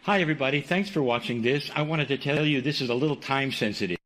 Hi, everybody. Thanks for watching this. I wanted to tell you this is a little time sensitive.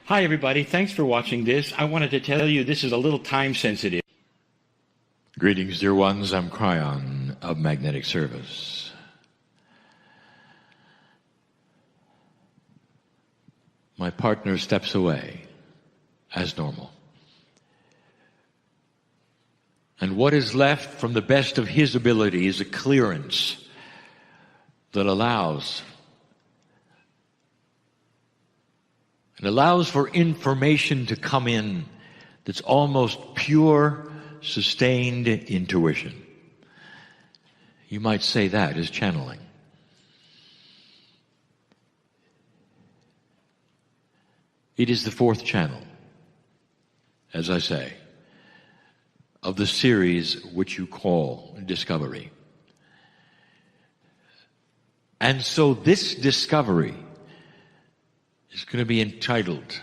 Hi, everybody. Thanks for watching this. I wanted to tell you this is a little time sensitive. Greetings, dear ones. I'm Kryon of Magnetic Service. My partner steps away as normal. And what is left from the best of his ability is a clearance that allows for information to come in that's almost pure, sustained intuition. You might say that is channeling. It is the fourth channel, as I say, of the series which you call Discovery. And so this discovery is going to be entitled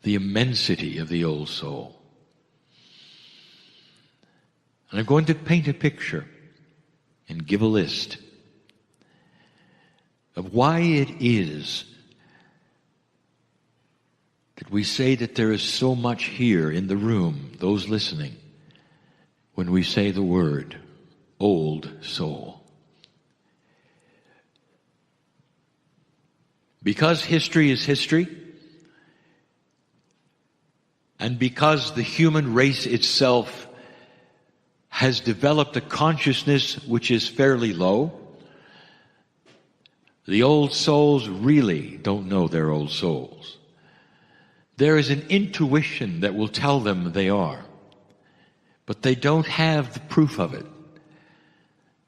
The Immensity of the Old Soul. And I'm going to paint a picture and give a list of why it is that we say that there is so much here in the room, those listening, when we say the word old soul. Because history is history, and because the human race itself has developed a consciousness which is fairly low, the old souls really don't know they're old souls. There is an intuition that will tell them they are, but they don't have the proof of it,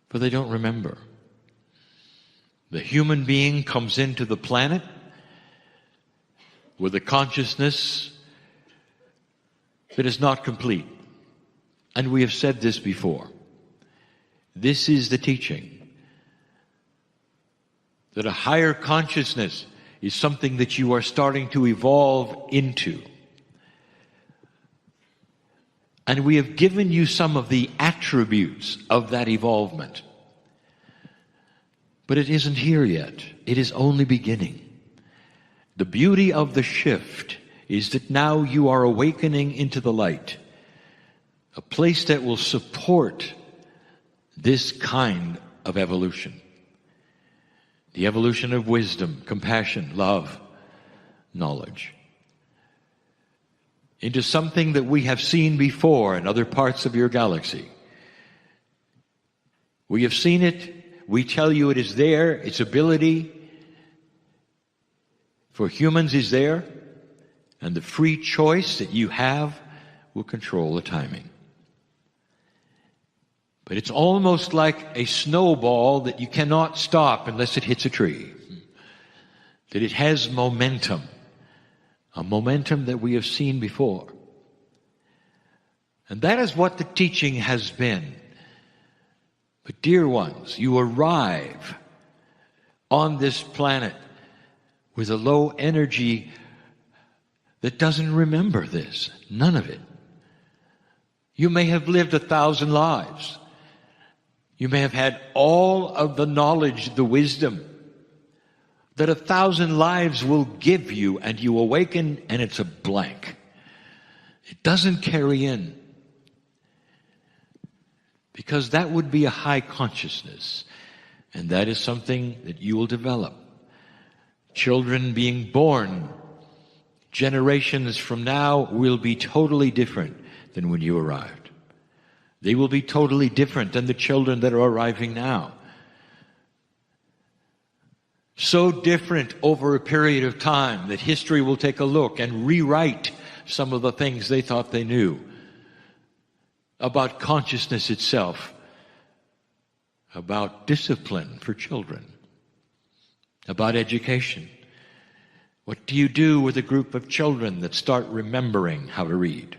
for they don't remember. The human being comes into the planet with a consciousness that is not complete. And we have said this before. This is the teaching, that a higher consciousness is something that you are starting to evolve into. And we have given you some of the attributes of that evolvement. But it isn't here yet. It is only beginning. The beauty of the shift is that now you are awakening into the light, a place that will support this kind of evolution. The evolution of wisdom, compassion, love, knowledge, into something that we have seen before in other parts of your galaxy. We have seen it. We tell you it is there. Its ability for humans is there. And the free choice that you have will control the timing. But it's almost like a snowball that you cannot stop unless it hits a tree. That it has momentum. A momentum that we have seen before. And that is what the teaching has been. But dear ones, you arrive on this planet with a low energy that doesn't remember this. None of it. You may have lived 1,000 lives. You may have had all of the knowledge, the wisdom that 1,000 lives will give you, and you awaken and it's a blank. It doesn't carry in. Because that would be a high consciousness. And that is something that you will develop. Children being born generations from now will be totally different than when you arrived. They will be totally different than the children that are arriving now. So different over a period of time that history will take a look and rewrite some of the things they thought they knew about consciousness itself, about discipline for children, about education. What do you do with a group of children that start remembering how to read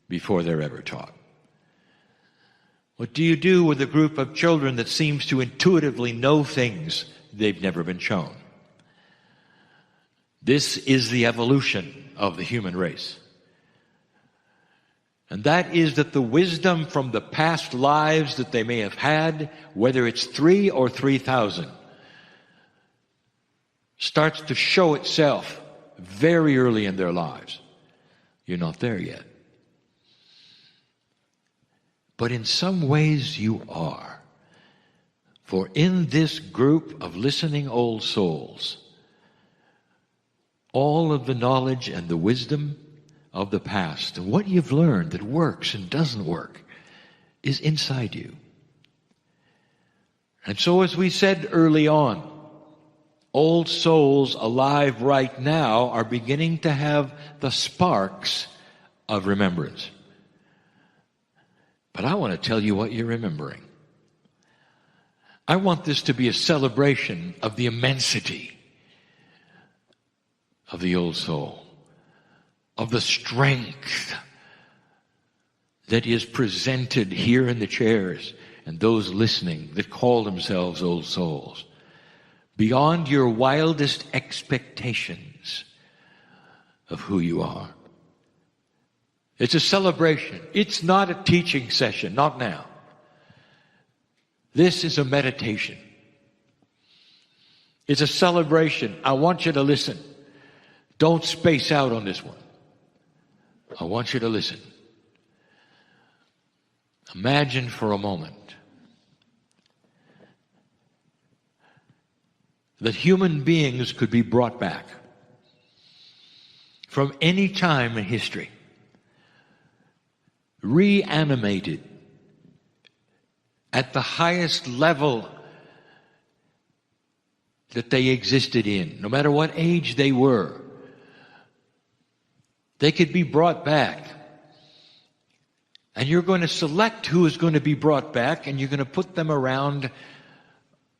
before they're ever taught? What do you do with a group of children that seems to intuitively know things they've never been shown? This is the evolution of the human race. And that is that the wisdom from the past lives that they may have had, whether it's 3 or 3,000, starts to show itself very early in their lives. You're not there yet. But in some ways you are. For in this group of listening old souls, all of the knowledge and the wisdom of the past and what you've learned that works and doesn't work is inside you. And so, as we said early on, old souls alive right now are beginning to have the sparks of remembrance. But I want to tell you what you're remembering. I want this to be a celebration of the immensity of the old soul, of the strength that is presented here in the chairs and those listening that call themselves old souls. Beyond your wildest expectations of who you are. It's a celebration. It's not a teaching session, not now. This is a meditation. It's a celebration. I want you to listen. Don't space out on this one. I want you to listen. Imagine for a moment that human beings could be brought back from any time in history, reanimated at the highest level that they existed in, no matter what age they were. They could be brought back. And you're going to select who is going to be brought back, and you're going to put them around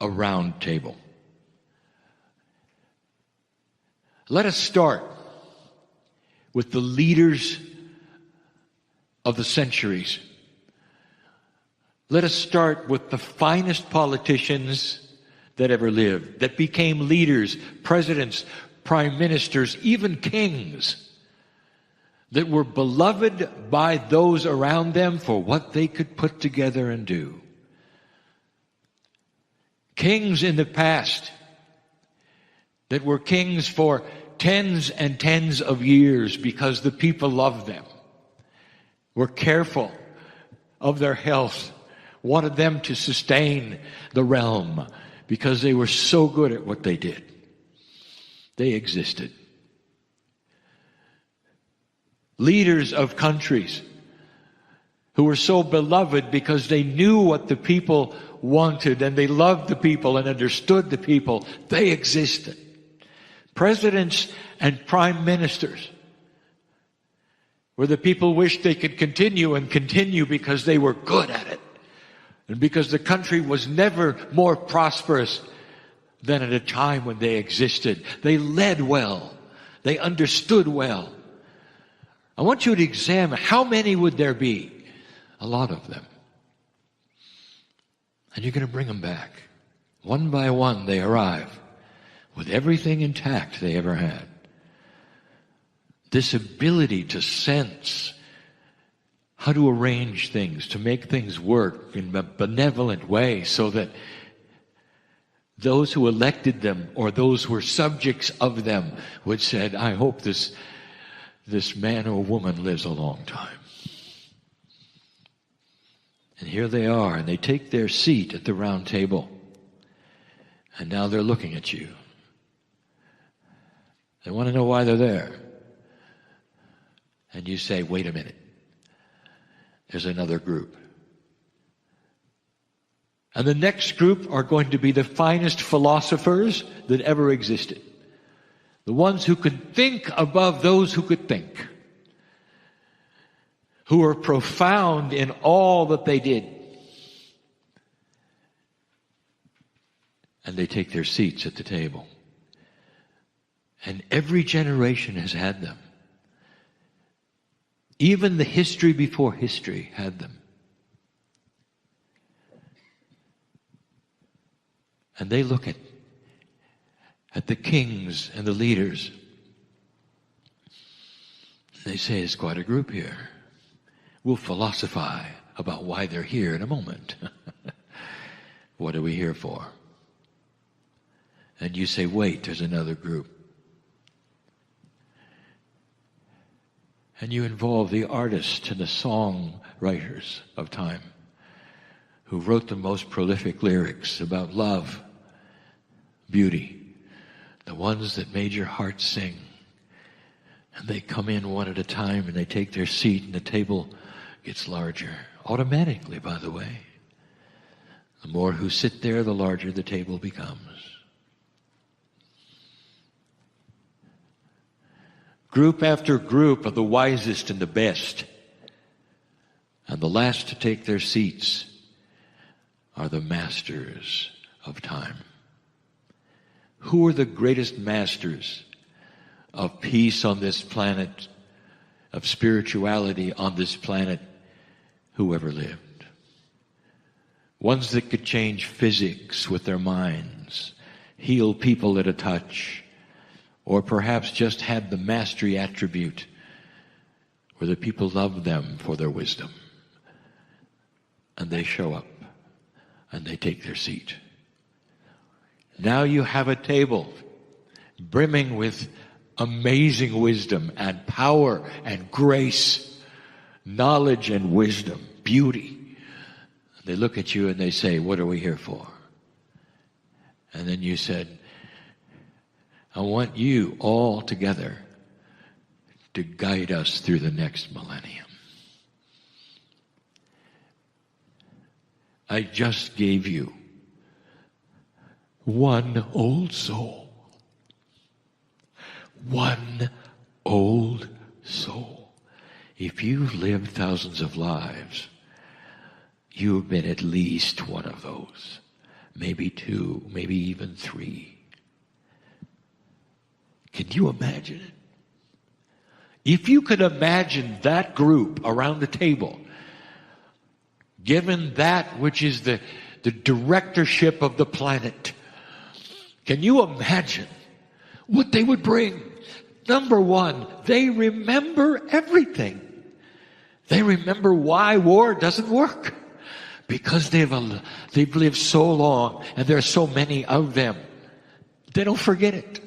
a round table. Let us start with the leaders of the centuries. Let us start with the finest politicians that ever lived, that became leaders, presidents, prime ministers, even kings, that were beloved by those around them for what they could put together and do. Kings in the past that were kings for tens and tens of years because the people loved them, were careful of their health, wanted them to sustain the realm because they were so good at what they did. They existed. Leaders of countries who were so beloved because they knew what the people wanted and they loved the people and understood the people. They existed. Presidents and prime ministers where the people wished they could continue and continue because they were good at it and because the country was never more prosperous than at a time when they existed. They led well. They understood well. I want you to examine how many would there be? A lot of them. And you're going to bring them back. One by one they arrive with everything intact they ever had. This ability to sense how to arrange things, to make things work in a benevolent way so that those who elected them or those who were subjects of them would say, I hope this man or woman lives a long time. And here they are, and they take their seat at the round table. And now they're looking at you. They want to know why they're there. And you say, wait a minute. There's another group. And the next group are going to be the finest philosophers that ever existed. The ones who could think above those who could think. Who are profound in all that they did. And they take their seats at the table. And every generation has had them. Even the history before history had them. And they look at the kings and the leaders. They say, it's quite a group here. We'll philosophize about why they're here in a moment. What are we here for? And you say, wait, there's another group. And you involve the artists and the songwriters of time who wrote the most prolific lyrics about love, beauty, the ones that made your heart sing. And they come in one at a time and they take their seat and the table gets larger. Automatically, by the way. The more who sit there, the larger the table becomes. Group after group of the wisest and the best. And the last to take their seats are the masters of time. Who are the greatest masters of peace on this planet, of spirituality on this planet, who ever lived? Ones that could change physics with their minds, heal people at a touch, or perhaps just had the mastery attribute where the people loved them for their wisdom. And they show up and they take their seat. Now you have a table brimming with amazing wisdom and power and grace, knowledge and wisdom, beauty. They look at you and they say, what are we here for? And then you said, I want you all together to guide us through the next millennium. I just gave you one old soul. One old soul. If you've lived thousands of lives, you've been at least one of those. Maybe two, maybe even three. Can you imagine it? If you could imagine that group around the table, given that which is the directorship of the planet, can you imagine what they would bring? Number one, they remember everything. They remember why war doesn't work. Because they've lived so long and there are so many of them. They don't forget it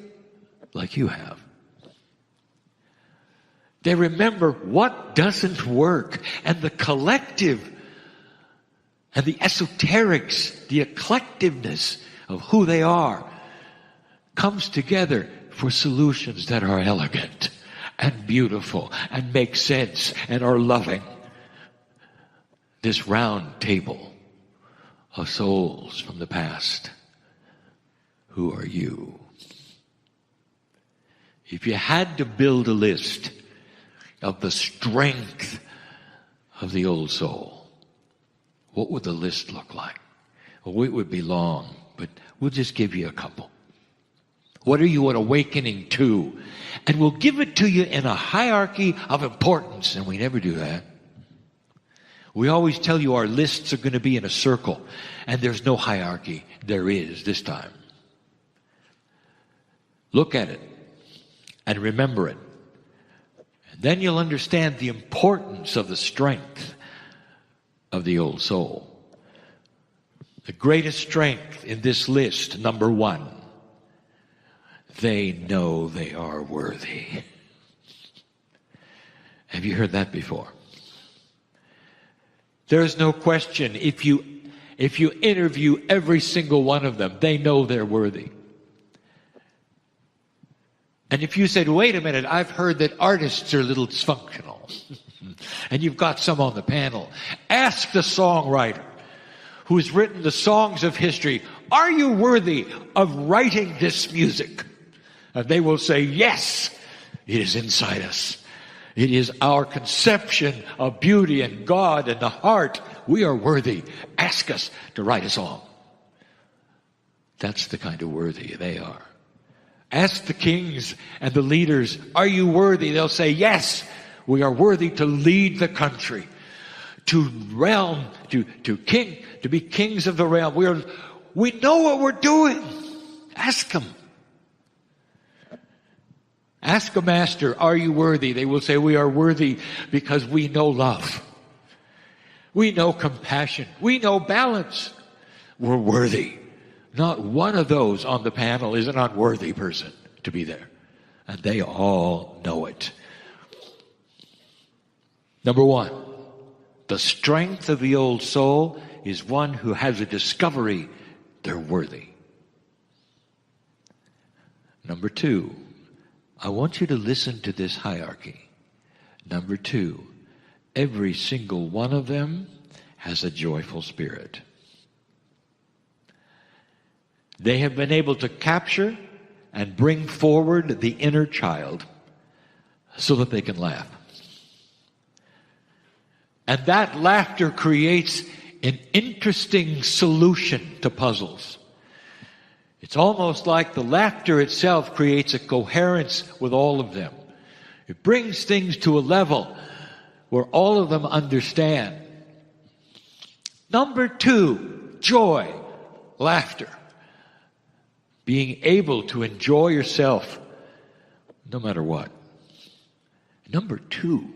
like you have. They remember what doesn't work, and the collective and the esoterics, the eclectiveness of who they are comes together for solutions that are elegant and beautiful and make sense and are loving. This round table of souls from the past. Who are you? If you had to build a list of the strength of the old soul, what would the list look like? Well, it would be long, but we'll just give you a couple. What are you an awakening to? And we'll give it to you in a hierarchy of importance, and we never do that. We always tell you our lists are going to be in a circle, and there's no hierarchy. There is this time. Look at it and remember it. And then you'll understand the importance of the strength of the old soul. The greatest strength in this list, number one, they know they are worthy. Have you heard that before? There's no question, if you interview every single one of them, they know they're worthy. And if you said, wait a minute, I've heard that artists are a little dysfunctional, and you've got some on the panel, ask the songwriter who's written the songs of history, are you worthy of writing this music? And they will say, yes, it is inside us. It is our conception of beauty and God and the heart. We are worthy. Ask us to write a song. That's the kind of worthy they are. Ask the kings and the leaders, are you worthy? They'll say, yes, we are worthy to lead the country, to realm, to be kings of the realm. We know what we're doing. Ask them. Ask a master, are you worthy? They will say, we are worthy because we know love. We know compassion. We know balance. We're worthy Not one of those on the panel is an unworthy person to be there. And they all know it. Number one, the strength of the old soul is one who has a discovery they're worthy. Number two, I want you to listen to this hierarchy. Number two, every single one of them has a joyful spirit. They have been able to capture and bring forward the inner child so that they can laugh. And that laughter creates an interesting solution to puzzles. It's almost like the laughter itself creates a coherence with all of them. It brings things to a level where all of them understand. Number two, joy, laughter. Being able to enjoy yourself no matter what. Number two,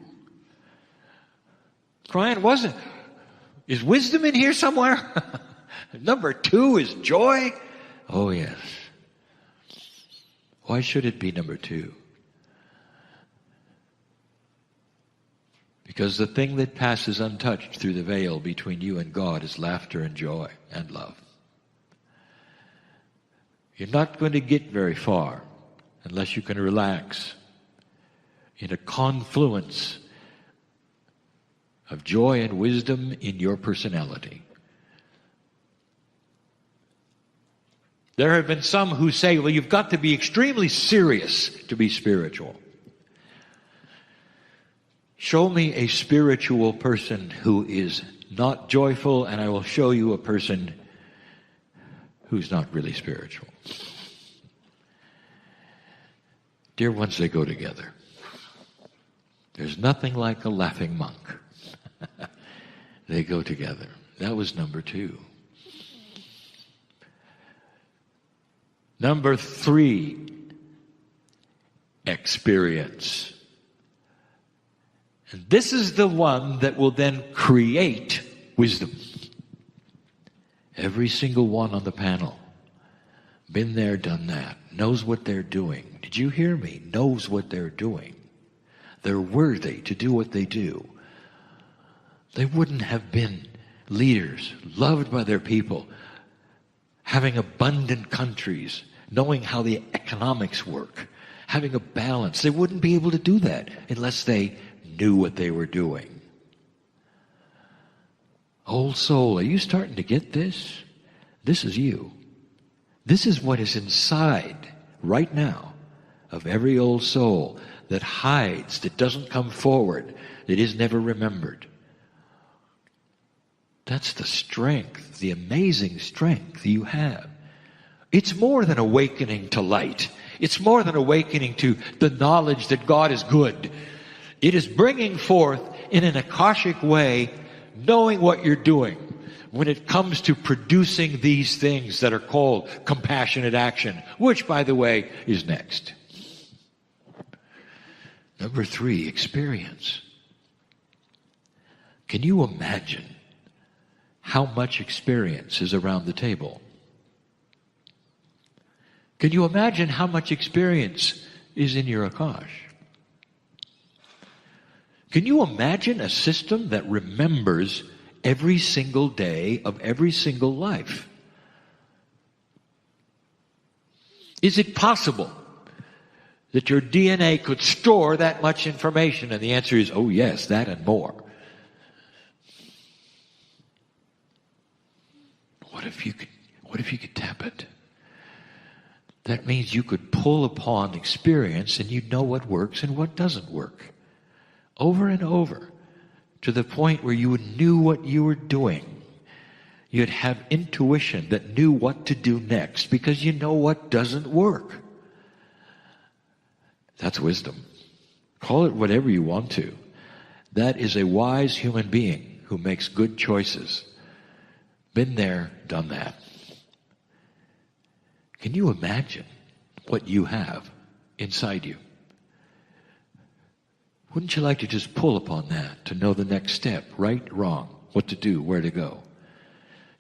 Kryon is wisdom in here somewhere? Number two is joy? Oh yes. Why should it be number two? Because the thing that passes untouched through the veil between you and God is laughter and joy and love. You're not going to get very far unless you can relax in a confluence of joy and wisdom in your personality. There have been some who say, well, you've got to be extremely serious to be spiritual. Show me a spiritual person who is not joyful, and I will show you a person who's not really spiritual. Dear ones, they go together. There's nothing like a laughing monk. They go together. That was number two. Number three, experience. And this is the one that will then create wisdom. Every single one on the panel, been there, done that, knows what they're doing. Did you hear me? Knows what they're doing. They're worthy to do what they do. They wouldn't have been leaders, loved by their people, having abundant countries, knowing how the economics work, having a balance. They wouldn't be able to do that unless they knew what they were doing. Old soul, are you starting to get this? This is you. This is what is inside right now of every old soul that hides, that doesn't come forward, that is never remembered. That's the strength, the amazing strength you have. It's more than awakening to light. It's more than awakening to the knowledge that God is good. It is bringing forth in an Akashic way, knowing what you're doing when it comes to producing these things that are called compassionate action, which, by the way, is next. Number three, experience. Can you imagine how much experience is around the table? Can you imagine how much experience is in your Akash? Can you imagine a system that remembers every single day of every single life? Is it possible that your DNA could store that much information? And the answer is, oh yes, that and more. What if you could tap it? That means you could pull upon experience and you'd know what works and what doesn't work. Over and over, to the point where you knew what you were doing. You'd have intuition that knew what to do next because you know what doesn't work. That's wisdom. Call it whatever you want to. That is a wise human being who makes good choices. Been there, done that. Can you imagine what you have inside you? Wouldn't you like to just pull upon that to know the next step, right, wrong, what to do, where to go?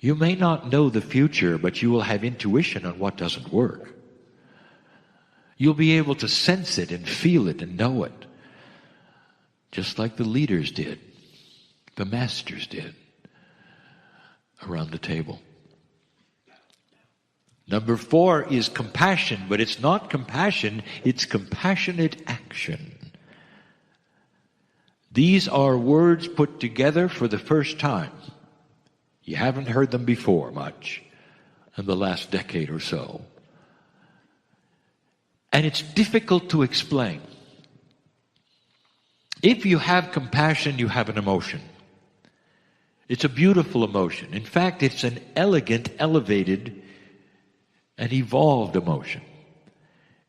You may not know the future, but you will have intuition on what doesn't work. You'll be able to sense it and feel it and know it. Just like the leaders did, the masters did, around the table. Number 4 is compassion, but it's not compassion, it's compassionate action. These are words put together for the first time. You haven't heard them before much in the last decade or so. And it's difficult to explain. If you have compassion, you have an emotion. It's a beautiful emotion. In fact, it's an elegant, elevated, and evolved emotion.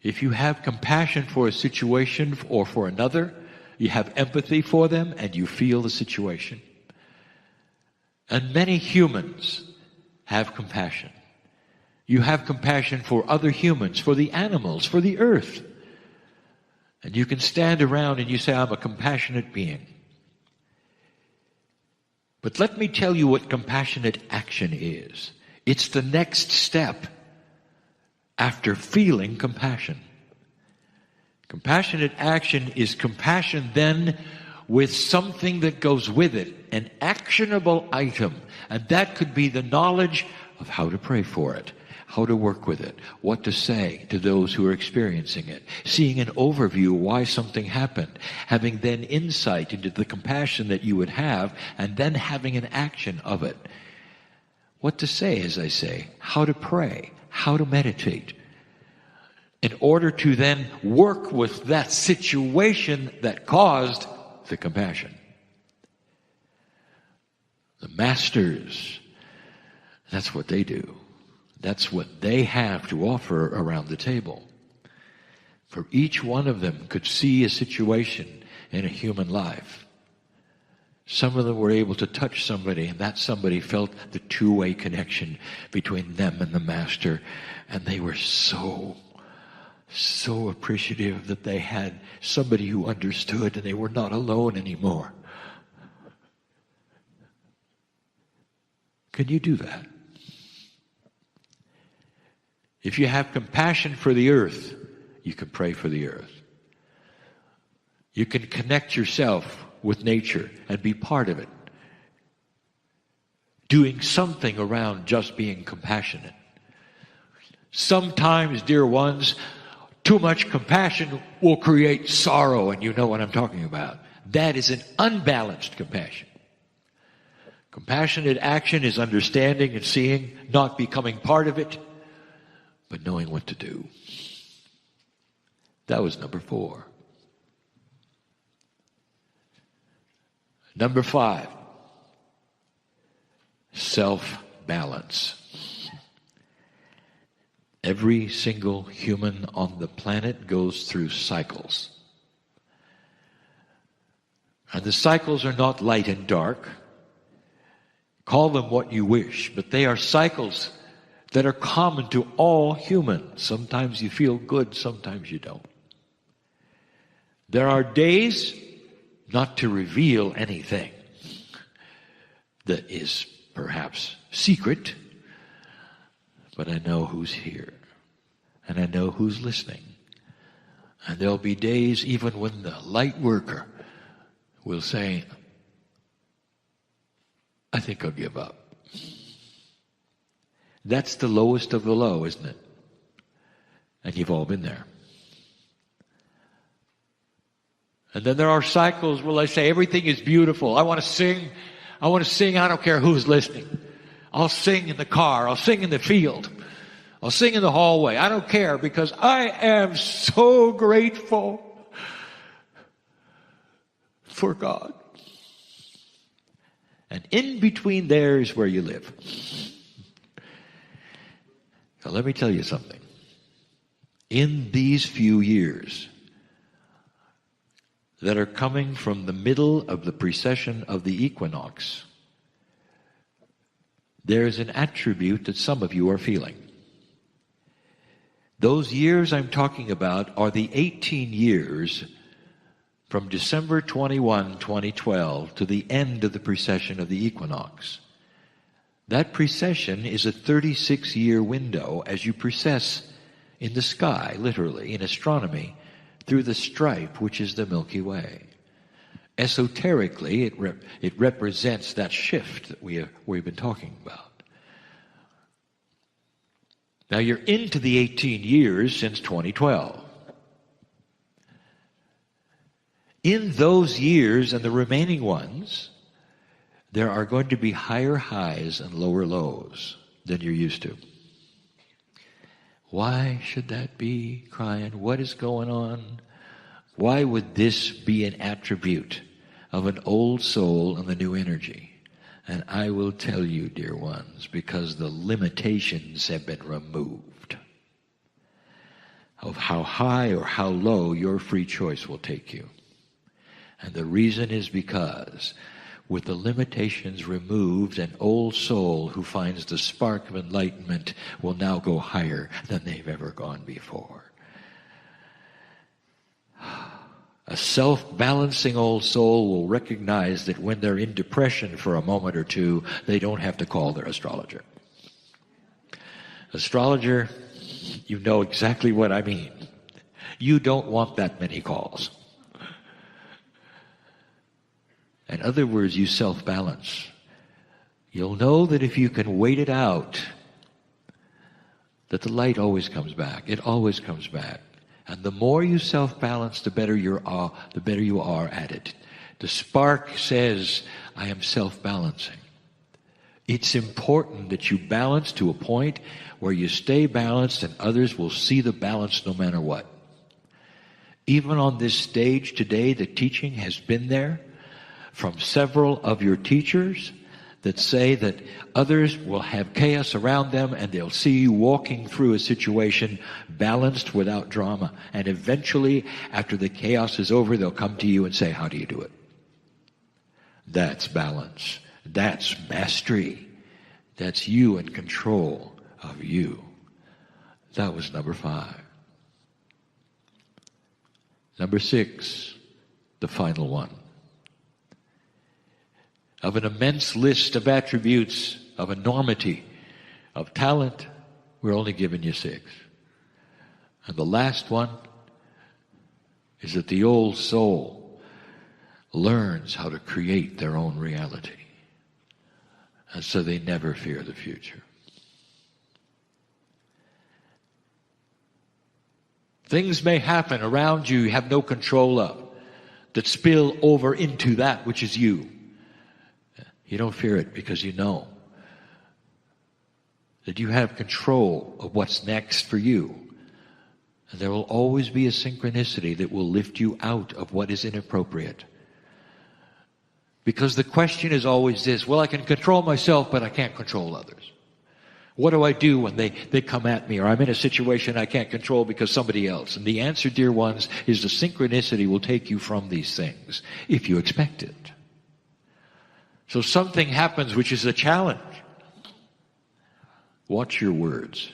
If you have compassion for a situation or for another, you have empathy for them and you feel the situation. And many humans have compassion. You have compassion for other humans, for the animals, for the earth. And you can stand around and you say, I'm a compassionate being. But let me tell you what compassionate action is. It's the next step after feeling compassion. Compassionate action is compassion then with something that goes with it, an actionable item. And that could be the knowledge of how to pray for it, how to work with it, what to say to those who are experiencing it, seeing an overview why something happened, having then insight into the compassion that you would have, and then having an action of it. What to say, as I say, how to pray, how to meditate, in order to then work with that situation that caused the compassion. The masters, that's what they do. That's what they have to offer around the table. For each one of them could see a situation in a human life. Some of them were able to touch somebody, and that somebody felt the two-way connection between them and the master. And they were so appreciative that they had somebody who understood and they were not alone anymore. Can you do that? If you have compassion for the earth, you can pray for the earth. You can connect yourself with nature and be part of it, doing something around just being compassionate. Sometimes, dear ones, too much compassion will create sorrow, and you know what I'm talking about. That is an unbalanced compassion. Compassionate action is understanding and seeing, not becoming part of it, but knowing what to do. That was number 4. Number 5, self-balance. Every single human on the planet goes through cycles. And the cycles are not light and dark. Call them what you wish, but they are cycles that are common to all humans. Sometimes you feel good, sometimes you don't. There are days, not to reveal anything that is perhaps secret, but I know who's here, and I know who's listening. And there'll be days even when the light worker will say, I think I'll give up. That's the lowest of the low, isn't it? And you've all been there. And then there are cycles where I say, everything is beautiful. I want to sing. I don't care who's listening. I'll sing in the car. I'll sing in the field. I'll sing in the hallway. I don't care because I am so grateful for God. And in between there is where you live. Now let me tell you something. In these few years that are coming from the middle of the precession of the equinox, there is an attribute that some of you are feeling. Those years I'm talking about are the 18 years from December 21, 2012 to the end of the precession of the equinox. That precession is a 36-year window as you precess in the sky, literally, in astronomy, through the stripe which is the Milky Way. Esoterically, it represents that shift that we've been talking about. Now you're into the 18 years since 2012. In those years and the remaining ones, there are going to be higher highs and lower lows than you're used to. Why should that be, Kryon? What is going on? Why would this be an attribute of an old soul and the new energy? And I will tell you, dear ones, because the limitations have been removed of how high or how low your free choice will take you. And the reason is because with the limitations removed, an old soul who finds the spark of enlightenment will now go higher than they've ever gone before. A self-balancing old soul will recognize that when they're in depression for a moment or two, they don't have to call their astrologer. Astrologer, you know exactly what I mean. You don't want that many calls. In other words, you self-balance. You'll know that if you can wait it out, that the light always comes back. It always comes back. And the more you self-balance, the better you are at it. The spark says, I am self-balancing. It's important that you balance to a point where you stay balanced and others will see the balance no matter what. Even on this stage today, the teaching has been there from several of your teachers that say that others will have chaos around them and they'll see you walking through a situation balanced without drama. And eventually, after the chaos is over, they'll come to you and say, how do you do it? That's balance. That's mastery. That's you in control of you. That was number 5. Number 6, the final one. Of an immense list of attributes, of enormity, of talent, we're only giving you 6. And the last one is that the old soul learns how to create their own reality. And so they never fear the future. Things may happen around you have no control of, that spill over into that which is you. You don't fear it because you know that you have control of what's next for you. And there will always be a synchronicity that will lift you out of what is inappropriate. Because the question is always this, well, I can control myself, but I can't control others. What do I do when they come at me, or I'm in a situation I can't control because somebody else? And the answer, dear ones, is the synchronicity will take you from these things if you expect it. So something happens which is a challenge. Watch your words.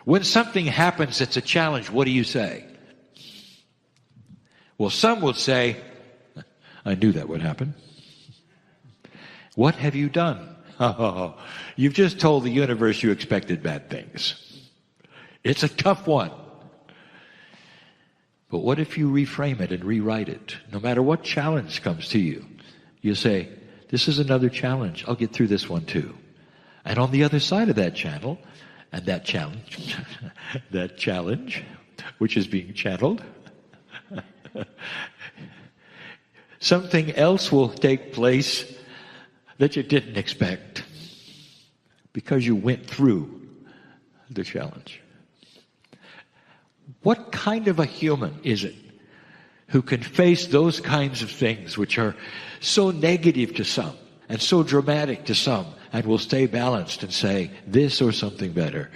When something happens that's a challenge, what do you say? Well, some will say, I knew that would happen. What have you done? Oh, you've just told the universe you expected bad things. It's a tough one. But what if you reframe it and rewrite it? No matter what challenge comes to you, you say, this is another challenge. I'll get through this one too. And on the other side of that channel, and that challenge, which is being channeled, something else will take place that you didn't expect because you went through the challenge. What kind of a human is it who can face those kinds of things which are so negative to some and so dramatic to some and will stay balanced and say, this or something better?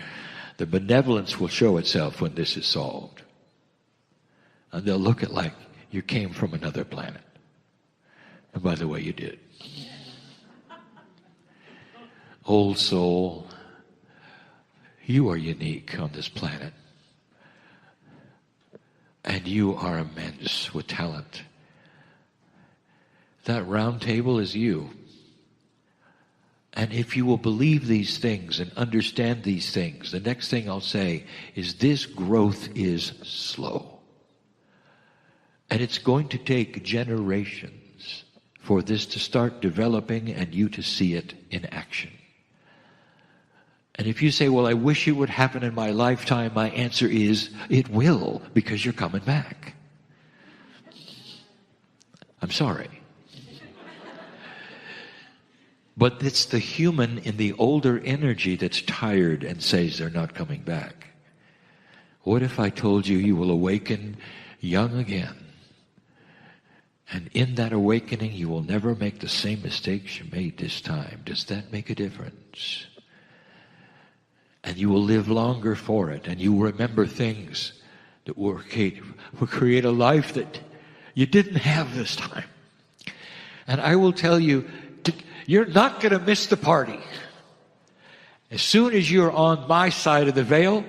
The benevolence will show itself when this is solved. And they'll look at like you came from another planet. And by the way, you did. Old soul, you are unique on this planet. And you are immense with talent. That round table is you. And if you will believe these things and understand these things, the next thing I'll say is this growth is slow. And it's going to take generations for this to start developing and you to see it in action. And if you say, well, I wish it would happen in my lifetime, my answer is, it will, because you're coming back. I'm sorry. But it's the human in the older energy that's tired and says they're not coming back. What if I told you you will awaken young again? And in that awakening, you will never make the same mistakes you made this time. Does that make a difference? And you will live longer for it. And you will remember things that will create a life that you didn't have this time. And I will tell you, you're not going to miss the party. As soon as you're on my side of the veil,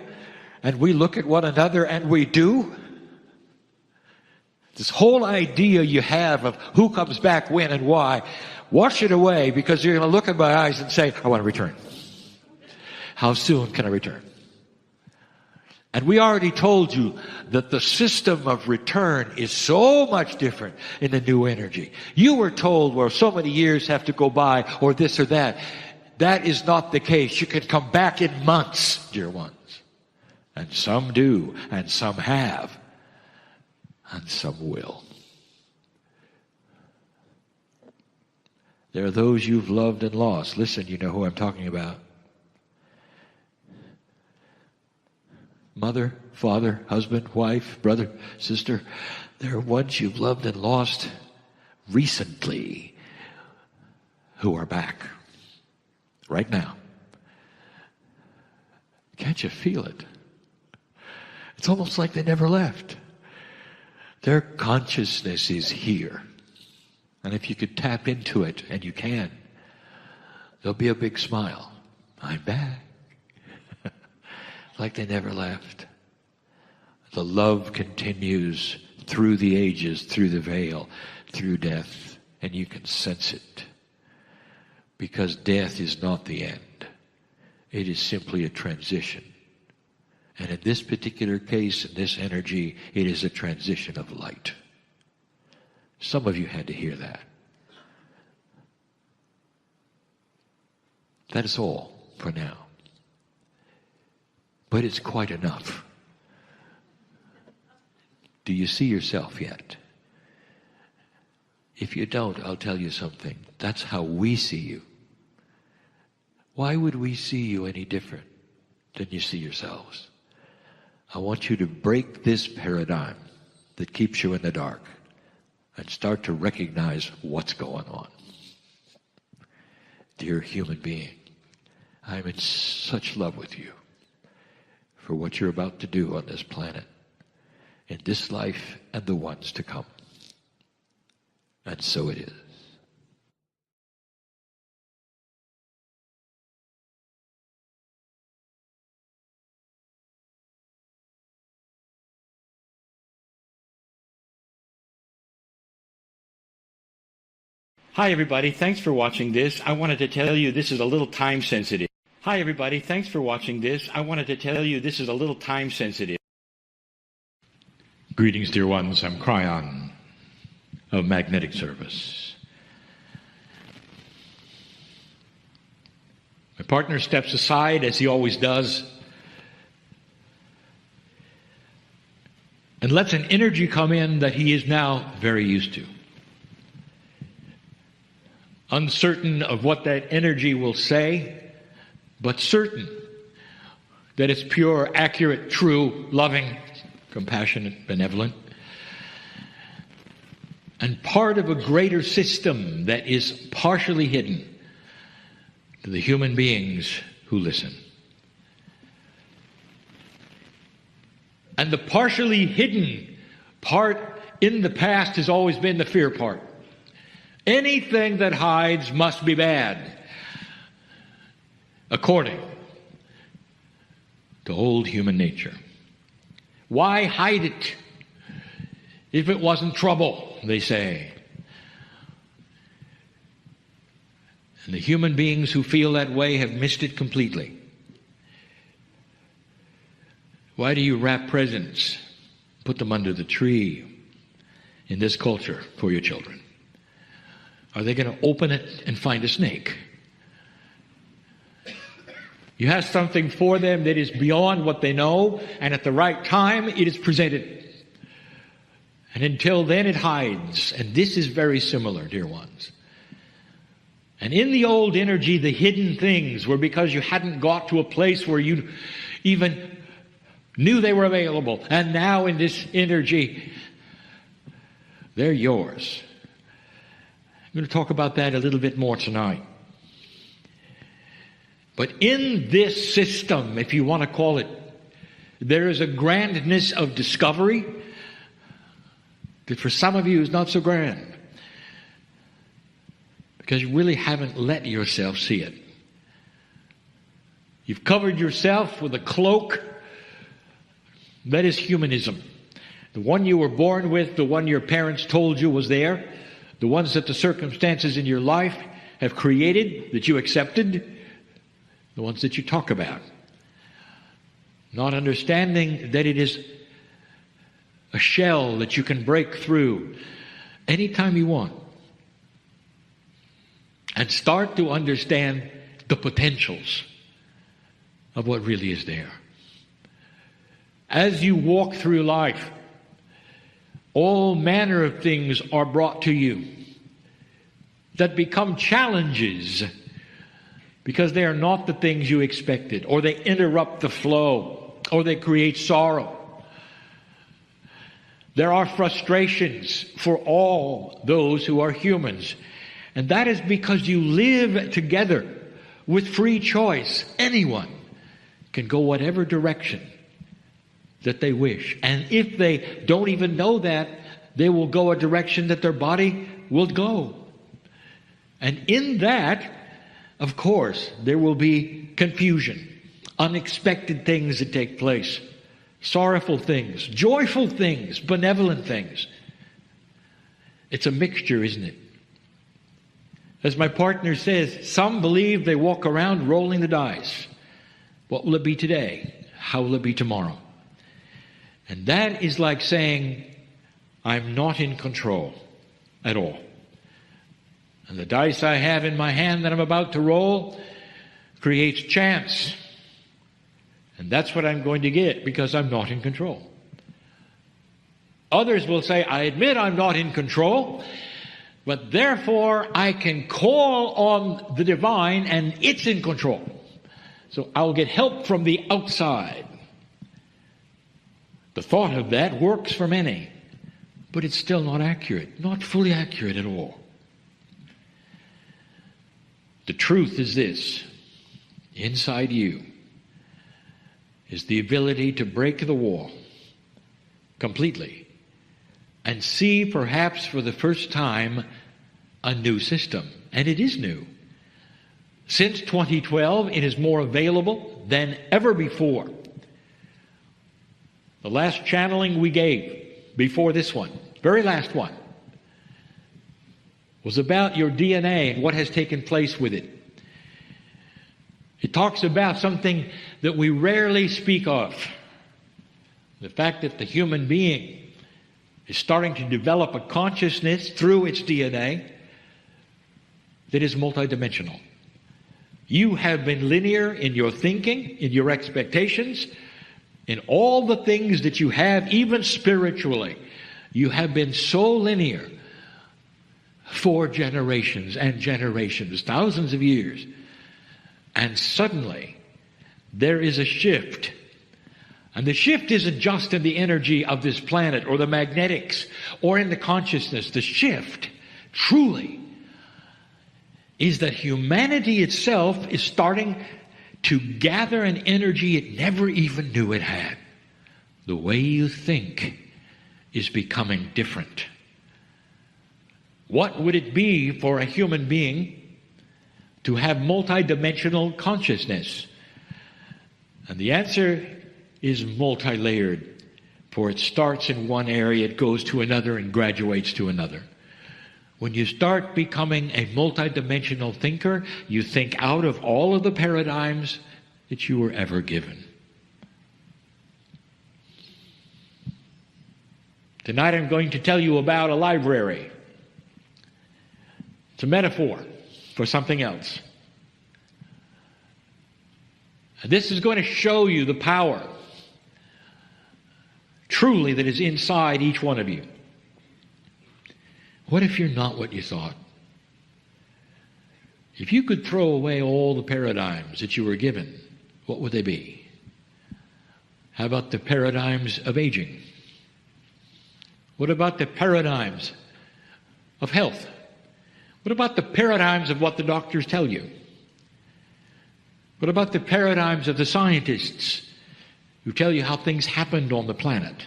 and we look at one another, and we do, this whole idea you have of who comes back when and why, wash it away, because you're going to look in my eyes and say, I want to return. How soon can I return? And we already told you that the system of return is so much different in the new energy. You were told, well, so many years have to go by, or this or that. That is not the case. You can come back in months, dear ones. And some do, and some have, and some will. There are those you've loved and lost. Listen, you know who I'm talking about. Mother, father, husband, wife, brother, sister. There are ones you've loved and lost recently who are back right now. Can't you feel it? It's almost like they never left. Their consciousness is here. And if you could tap into it, and you can, there'll be a big smile. I'm back. Like they never left. The love continues through the ages, through the veil, through death, and you can sense it. Because death is not the end. It is simply a transition. And in this particular case, in this energy, it is a transition of light. Some of you had to hear that. That is all for now. But it's quite enough. Do you see yourself yet? If you don't, I'll tell you something. That's how we see you. Why would we see you any different than you see yourselves? I want you to break this paradigm that keeps you in the dark and start to recognize what's going on. Dear human being, I'm in such love with you for what you're about to do on this planet, in this life and the ones to come. And so it is. Hi, everybody. Thanks for watching this. I wanted to tell you this is a little time sensitive. Hi, everybody. Thanks for watching this. I wanted to tell you this is a little time sensitive. Greetings, dear ones. I'm Kryon of Magnetic Service. My partner steps aside, as he always does, and lets an energy come in that he is now very used to. Uncertain of what that energy will say, but certain that it's pure, accurate, true, loving, compassionate, benevolent, and part of a greater system that is partially hidden to the human beings who listen. And the partially hidden part in the past has always been the fear part. Anything that hides must be bad, according to old human nature. Why hide it if it wasn't trouble, they say. And the human beings who feel that way have missed it completely. Why do you wrap presents, put them under the tree in this culture for your children? Are they going to open it and find a snake? You have something for them that is beyond what they know, and at the right time it is presented. And until then it hides. And this is very similar, dear ones. And in the old energy, the hidden things were because you hadn't got to a place where you even knew they were available. And now in this energy, they're yours. I'm going to talk about that a little bit more tonight. But in this system, if you want to call it, there is a grandness of discovery that for some of you is not so grand. Because you really haven't let yourself see it. You've covered yourself with a cloak. That is humanism. The one you were born with, the one your parents told you was there, the ones that the circumstances in your life have created, that you accepted, the ones that you talk about. Not understanding that it is a shell that you can break through anytime you want. And start to understand the potentials of what really is there. As you walk through life, all manner of things are brought to you that become challenges because they are not the things you expected, or they interrupt the flow, or they create sorrow. There are frustrations for all those who are humans. And that is because you live together with free choice. Anyone can go whatever direction that they wish. And if they don't even know that, they will go a direction that their body will go. And in that, of course, there will be confusion, unexpected things that take place, sorrowful things, joyful things, benevolent things. It's a mixture, isn't it? As my partner says, some believe they walk around rolling the dice. What will it be today? How will it be tomorrow? And that is like saying, I'm not in control at all. And the dice I have in my hand that I'm about to roll creates chance. And that's what I'm going to get because I'm not in control. Others will say, I admit I'm not in control, but therefore I can call on the divine and it's in control. So I'll get help from the outside. The thought of that works for many, but it's still not accurate, not fully accurate at all. The truth is this: inside you is the ability to break the wall completely and see, perhaps for the first time, a new system. And it is new. Since 2012, it is more available than ever before. The last channeling we gave before this one, very last one, was about your DNA and what has taken place with it. It talks about something that we rarely speak of. The fact that the human being is starting to develop a consciousness through its DNA that is multidimensional. You have been linear in your thinking, in your expectations, in all the things that you have, even spiritually. You have been so linear for generations and generations, thousands of years. And suddenly, there is a shift. And the shift isn't just in the energy of this planet or the magnetics or in the consciousness. The shift, truly, is that humanity itself is starting to gather an energy it never even knew it had. The way you think is becoming different. What would it be for a human being to have multidimensional consciousness? And the answer is multi-layered, for it starts in one area, it goes to another and graduates to another. When you start becoming a multidimensional thinker, you think out of all of the paradigms that you were ever given. Tonight I'm going to tell you about a library. It's a metaphor for something else. And this is going to show you the power truly that is inside each one of you. What if you're not what you thought? If you could throw away all the paradigms that you were given, what would they be? How about the paradigms of aging? What about the paradigms of health? What about the paradigms of what the doctors tell you? What about the paradigms of the scientists who tell you how things happened on the planet?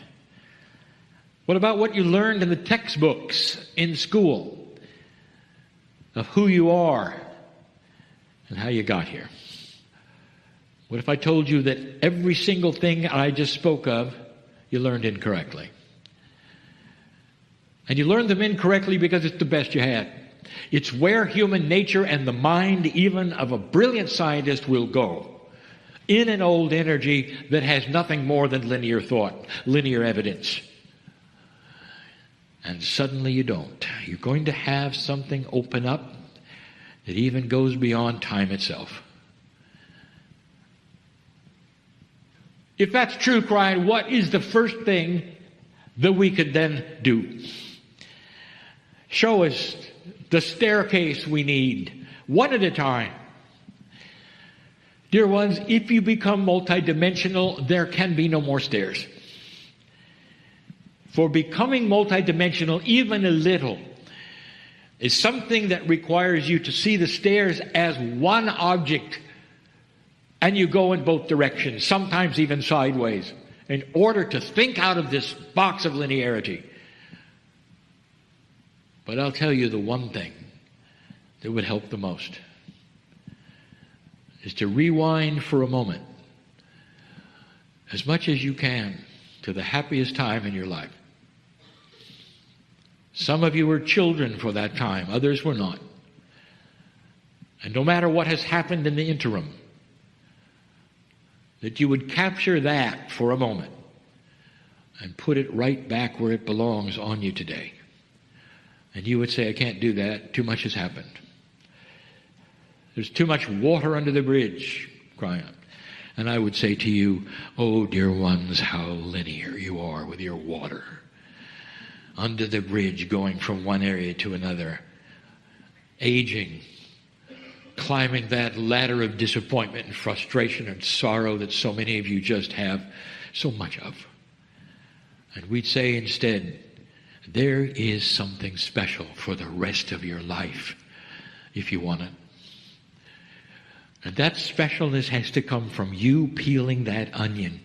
What about what you learned in the textbooks in school of who you are and how you got here? What if I told you that every single thing I just spoke of, you learned incorrectly? And you learned them incorrectly because it's the best you had. It's where human nature and the mind even of a brilliant scientist will go. In an old energy that has nothing more than linear thought, linear evidence. And suddenly you don't. You're going to have something open up that even goes beyond time itself. If that's true, Kryon, what is the first thing that we could then do? Show us the staircase we need, one at a time. Dear ones, if you become multidimensional, there can be no more stairs. For becoming multidimensional, even a little, is something that requires you to see the stairs as one object, and you go in both directions, sometimes even sideways, in order to think out of this box of linearity. But I'll tell you the one thing that would help the most is to rewind for a moment, as much as you can, to the happiest time in your life. Some of you were children for that time, others were not. And no matter what has happened in the interim, that you would capture that for a moment and put it right back where it belongs on you today. And you would say, I can't do that. Too much has happened. There's too much water under the bridge, Kryon. And I would say to you, oh, dear ones, how linear you are with your water. Under the bridge, going from one area to another. Aging. Climbing that ladder of disappointment and frustration and sorrow that so many of you just have so much of. And we'd say instead, there is something special for the rest of your life, if you want it. And that specialness has to come from you peeling that onion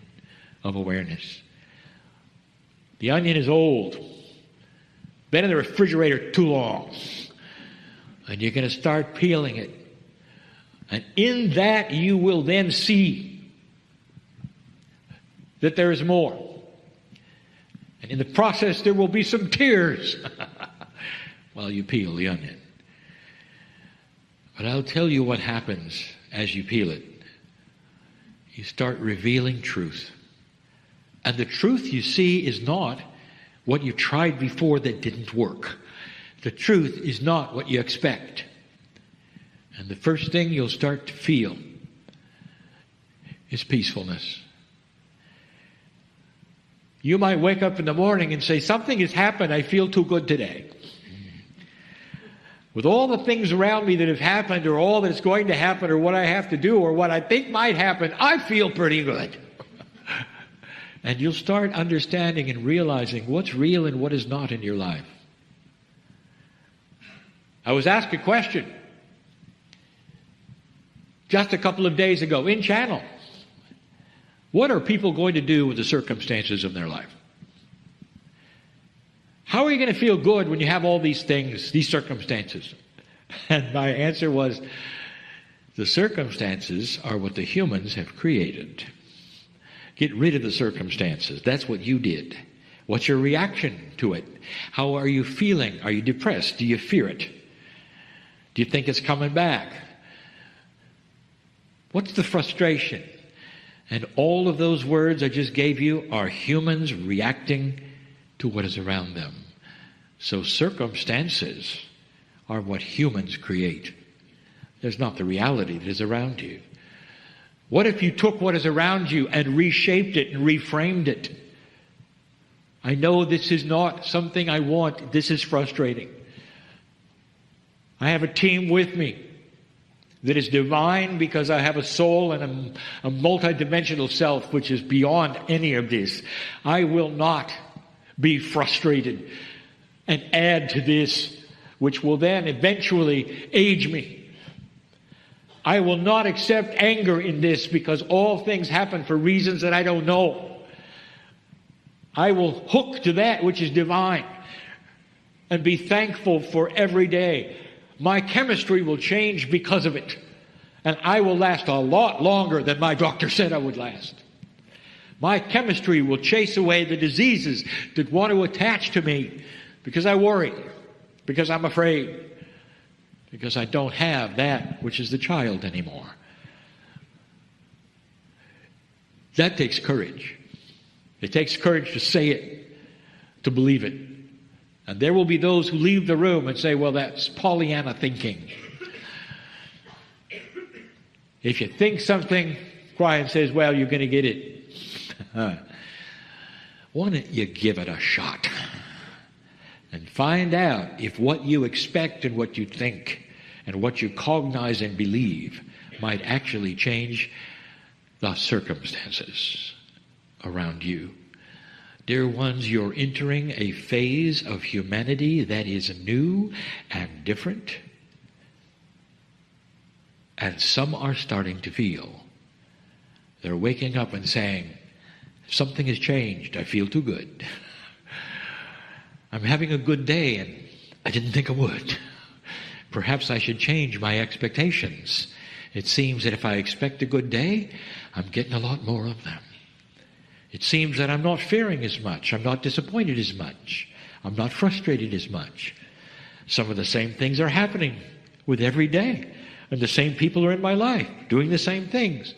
of awareness. The onion is old. Been in the refrigerator too long. And you're going to start peeling it. And in that you will then see that there is more. And in the process there will be some tears while you peel the onion. But I'll tell you what happens as you peel it. You start revealing truth. And the truth you see is not what you tried before that didn't work. The truth is not what you expect. And the first thing you'll start to feel is peacefulness. You might wake up in the morning and say, something has happened, I feel too good today. With all the things around me that have happened, or all that's going to happen, or what I have to do, or what I think might happen, I feel pretty good. And you'll start understanding and realizing what's real and what is not in your life. I was asked a question just a couple of days ago in Channel. What are people going to do with the circumstances of their life? How are you going to feel good when you have all these things, these circumstances? And my answer was, the circumstances are what the humans have created. Get rid of the circumstances. That's what you did. What's your reaction to it? How are you feeling? Are you depressed? Do you fear it? Do you think it's coming back? What's the frustration? And all of those words I just gave you are humans reacting to what is around them. So circumstances are what humans create. There's not the reality that is around you. What if you took what is around you and reshaped it and reframed it? I know this is not something I want. This is frustrating. I have a team with me that is divine because I have a soul and a multidimensional self which is beyond any of this. I will not be frustrated and add to this, which will then eventually age me. I will not accept anger in this because all things happen for reasons that I don't know. I will hook to that which is divine and be thankful for every day. My chemistry will change because of it. And I will last a lot longer than my doctor said I would last. My chemistry will chase away the diseases that want to attach to me because I worry, because I'm afraid, because I don't have that which is the child anymore. That takes courage. It takes courage to say it, to believe it. And there will be those who leave the room and say, well, that's Pollyanna thinking. If you think something, Kryon says, well, you're going to get it. Why don't you give it a shot and find out if what you expect and what you think and what you cognize and believe might actually change the circumstances around you. Dear ones, you're entering a phase of humanity that is new and different. And some are starting to feel. They're waking up and saying, something has changed. I feel too good. I'm having a good day and I didn't think I would. Perhaps I should change my expectations. It seems that if I expect a good day, I'm getting a lot more of them. It seems that I'm not fearing as much. I'm not disappointed as much. I'm not frustrated as much. Some of the same things are happening with every day. And the same people are in my life doing the same things.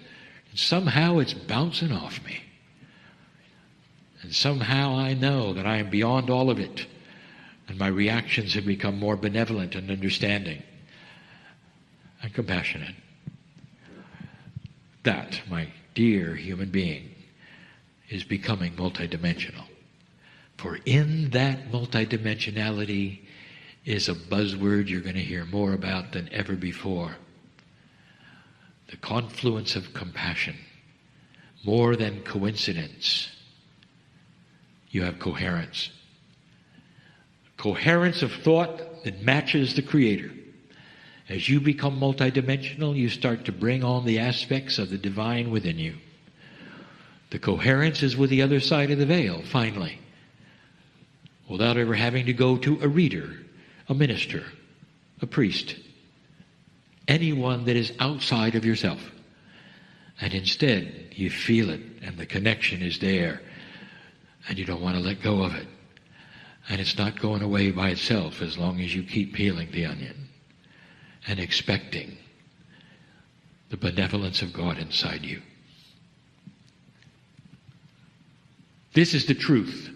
And somehow it's bouncing off me. And somehow I know that I am beyond all of it. And my reactions have become more benevolent and understanding and compassionate. That, my dear human being, is becoming multidimensional. For in that multidimensionality is a buzzword you're going to hear more about than ever before. The confluence of compassion. More than coincidence. You have coherence. Coherence of thought that matches the Creator. As you become multidimensional, you start to bring on the aspects of the divine within you. The coherence is with the other side of the veil, finally. Without ever having to go to a reader, a minister, a priest, anyone that is outside of yourself. And instead, you feel it, and the connection is there, and you don't want to let go of it. And it's not going away by itself as long as you keep peeling the onion and expecting the benevolence of God inside you. This is the truth.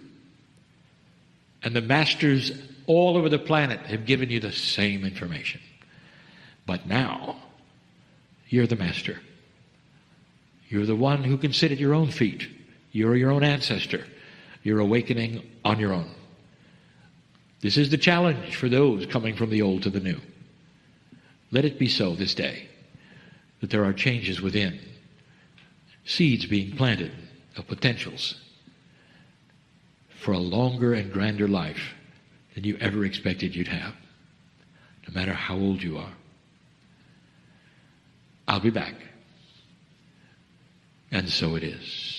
And the masters all over the planet have given you the same information. But now, you're the master. You're the one who can sit at your own feet. You're your own ancestor. You're awakening on your own. This is the challenge for those coming from the old to the new. Let it be so this day, that there are changes within, seeds being planted of potentials for a longer and grander life than you ever expected you'd have, no matter how old you are. I'll be back. And so it is.